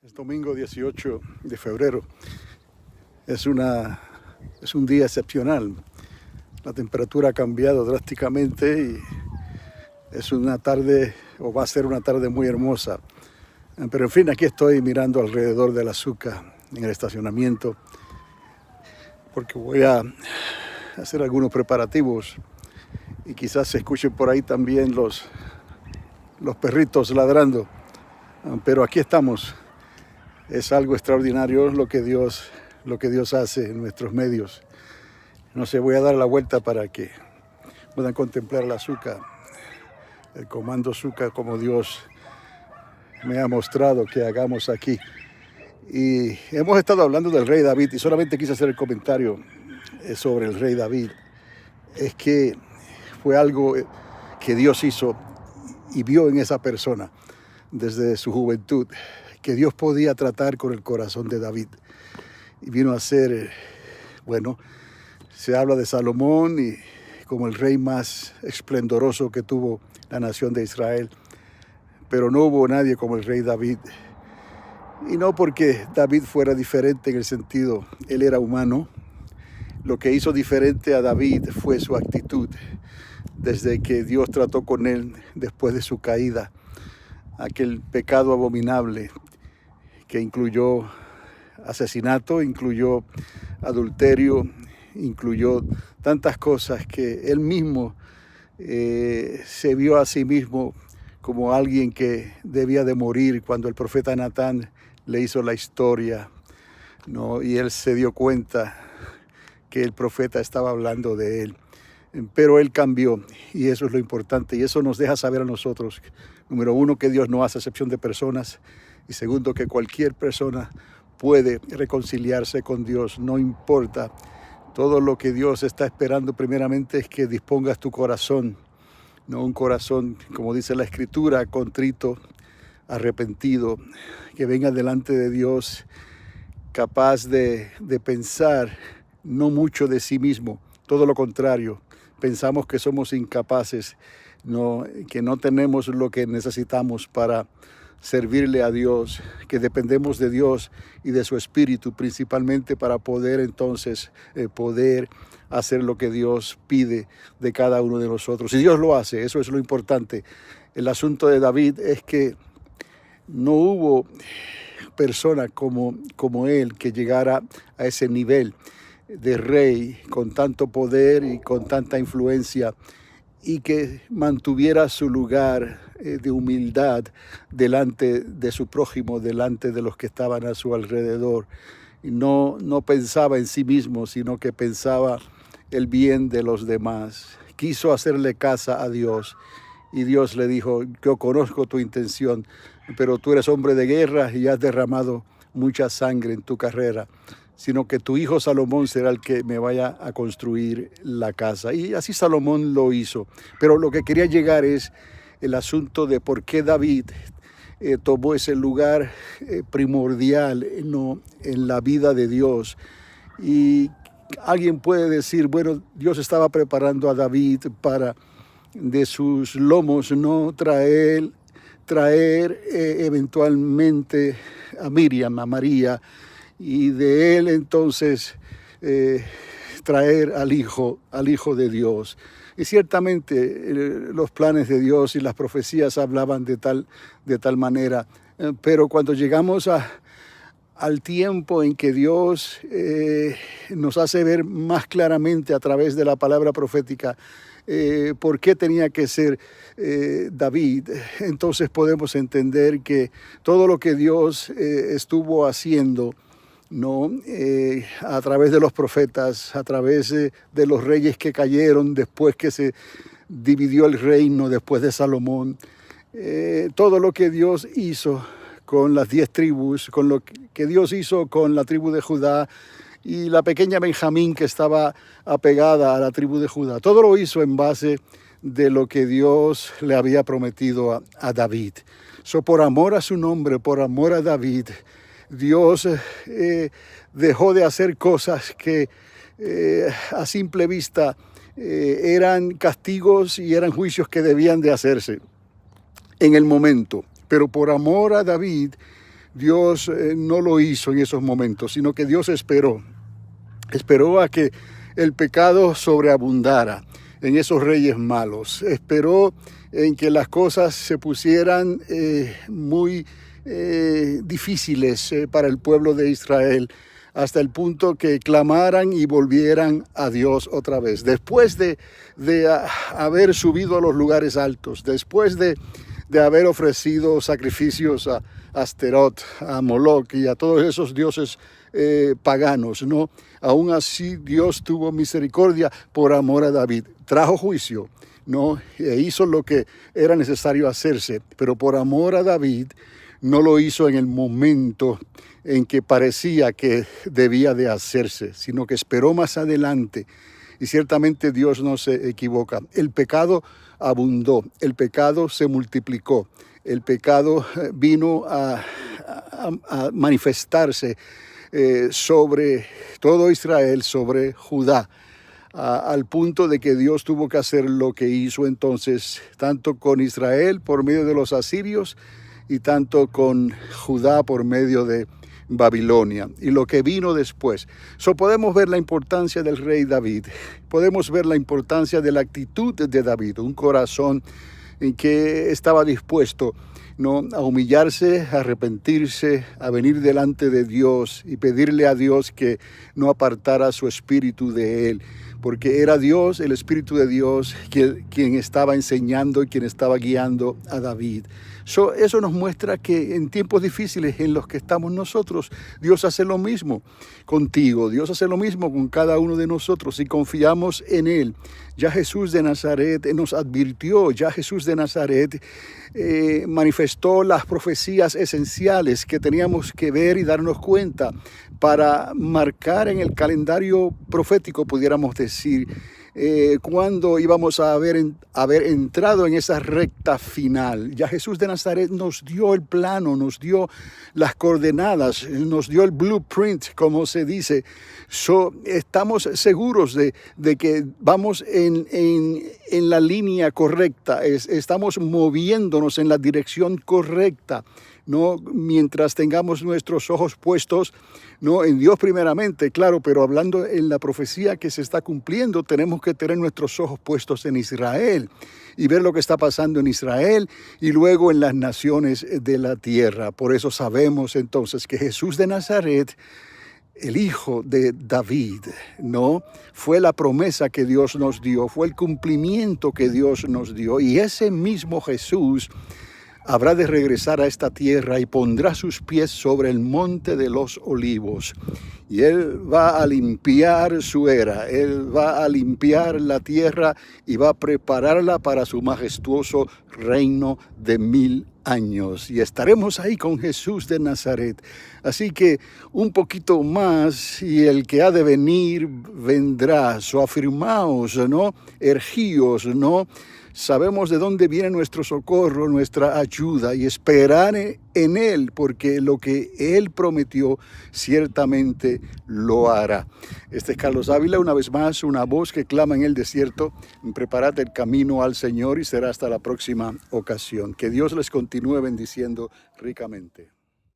Es domingo 18 de febrero. Es un día excepcional. La temperatura ha cambiado drásticamente y es una tarde, o va a ser una tarde muy hermosa. Pero en fin, aquí estoy mirando alrededor del azúcar en el estacionamiento porque voy a hacer algunos preparativos y quizás se escuchen por ahí también los perritos ladrando. Pero aquí estamos. Es algo extraordinario lo que Dios hace en nuestros medios. No sé, voy a dar la vuelta para que puedan contemplar el azúcar, el comando azúcar como Dios me ha mostrado que hagamos aquí. Y hemos estado hablando del rey David y solamente quise hacer el comentario sobre el rey David. Es que fue algo que Dios hizo y vio en esa persona desde su juventud, que Dios podía tratar con el corazón de David. Y vino a ser, se habla de Salomón y como el rey más esplendoroso que tuvo la nación de Israel. Pero no hubo nadie como el rey David. Y no porque David fuera diferente en el sentido, él era humano. Lo que hizo diferente a David fue su actitud. Desde que Dios trató con él después de su caída, aquel pecado abominable que incluyó asesinato, incluyó adulterio, incluyó tantas cosas que él mismo se vio a sí mismo como alguien que debía de morir cuando el profeta Natán le hizo la historia, ¿no? Y él se dio cuenta que el profeta estaba hablando de él. Pero él cambió y eso es lo importante y eso nos deja saber a nosotros, número uno, que Dios no hace excepción de personas y segundo, que cualquier persona puede reconciliarse con Dios, no importa. Todo lo que Dios está esperando primeramente es que dispongas tu corazón, no un corazón, como dice la Escritura, contrito, arrepentido, que venga delante de Dios capaz de pensar no mucho de sí mismo, todo lo contrario. Pensamos que somos incapaces, que no tenemos lo que necesitamos para servirle a Dios, que dependemos de Dios y de su Espíritu principalmente para poder entonces poder hacer lo que Dios pide de cada uno de nosotros. Y Dios lo hace, eso es lo importante. El asunto de David es que no hubo persona como él que llegara a ese nivel de rey con tanto poder y con tanta influencia y que mantuviera su lugar de humildad delante de su prójimo, delante de los que estaban a su alrededor. Y no pensaba en sí mismo, sino que pensaba el bien de los demás. Quiso hacerle caso a Dios y Dios le dijo: yo conozco tu intención, pero tú eres hombre de guerra y has derramado mucha sangre en tu carrera, sino que tu hijo Salomón será el que me vaya a construir la casa. Y así Salomón lo hizo. Pero lo que quería llegar es el asunto de por qué David tomó ese lugar primordial en la vida de Dios. Y alguien puede decir, bueno, Dios estaba preparando a David para de sus lomos no traer eventualmente a Miriam, a María, y de él entonces traer al hijo de Dios. Y ciertamente los planes de Dios y las profecías hablaban de tal manera, pero cuando llegamos al tiempo en que Dios nos hace ver más claramente a través de la palabra profética por qué tenía que ser David, entonces podemos entender que todo lo que Dios estuvo haciendo, a través de los profetas, a través de los reyes que cayeron después que se dividió el reino después de Salomón, todo lo que Dios hizo con las 10 tribus, con lo que Dios hizo con la tribu de Judá y la pequeña Benjamín que estaba apegada a la tribu de Judá, todo lo hizo en base de lo que Dios le había prometido a David. Por amor a su nombre, por amor a David, Dios dejó de hacer cosas que a simple vista eran castigos y eran juicios que debían de hacerse en el momento. Pero por amor a David, Dios no lo hizo en esos momentos, sino que Dios esperó a que el pecado sobreabundara en esos reyes malos. Esperó en que las cosas se pusieran muy difíciles para el pueblo de Israel, hasta el punto que clamaran y volvieran a Dios otra vez. Después de haber subido a los lugares altos, después de haber ofrecido sacrificios a Asterot, a Moloch y a todos esos dioses paganos, ¿no? Aún así Dios tuvo misericordia por amor a David. Trajo juicio, ¿no? E hizo lo que era necesario hacerse, pero por amor a David no lo hizo en el momento en que parecía que debía de hacerse, sino que esperó más adelante. Y ciertamente Dios no se equivoca. El pecado abundó, el pecado se multiplicó, el pecado vino a manifestarse sobre todo Israel, sobre Judá, al punto de que Dios tuvo que hacer lo que hizo entonces, tanto con Israel por medio de los asirios y tanto con Judá por medio de Babilonia y lo que vino después. Podemos ver la importancia del rey David, podemos ver la importancia de la actitud de David, un corazón en que estaba dispuesto, ¿no?, a humillarse, a arrepentirse, a venir delante de Dios y pedirle a Dios que no apartara su espíritu de él, porque era Dios, el Espíritu de Dios, quien estaba enseñando y quien estaba guiando a David. Eso nos muestra que en tiempos difíciles en los que estamos nosotros, Dios hace lo mismo contigo, Dios hace lo mismo con cada uno de nosotros si confiamos en Él. Ya Jesús de Nazaret nos advirtió, ya Jesús de Nazaret manifestó las profecías esenciales que teníamos que ver y darnos cuenta para marcar en el calendario profético, pudiéramos decir, cuando íbamos a haber entrado en esa recta final. Ya Jesús de Nazaret nos dio el plano, nos dio las coordenadas, nos dio el blueprint, como se dice. Estamos seguros de que vamos en la línea correcta, estamos moviéndonos en la dirección correcta, ¿no? Mientras tengamos nuestros ojos puestos, ¿no?, en Dios primeramente, claro, pero hablando en la profecía que se está cumpliendo, tenemos que tener nuestros ojos puestos en Israel y ver lo que está pasando en Israel y luego en las naciones de la tierra. Por eso sabemos entonces que Jesús de Nazaret, el hijo de David, ¿no?, fue la promesa que Dios nos dio, fue el cumplimiento que Dios nos dio, y ese mismo Jesús habrá de regresar a esta tierra y pondrá sus pies sobre el monte de los olivos. Y Él va a limpiar su era, Él va a limpiar la tierra y va a prepararla para su majestuoso reino de 1000 años. Y estaremos ahí con Jesús de Nazaret. Así que un poquito más y el que ha de venir vendrá. Afirmaos, ¿no? Ergíos, ¿no? Sabemos de dónde viene nuestro socorro, nuestra ayuda, y esperar en Él, porque lo que Él prometió ciertamente lo hará. Este es Carlos Ávila, una vez más, una voz que clama en el desierto. Preparad el camino al Señor y será hasta la próxima ocasión. Que Dios les continúe bendiciendo ricamente.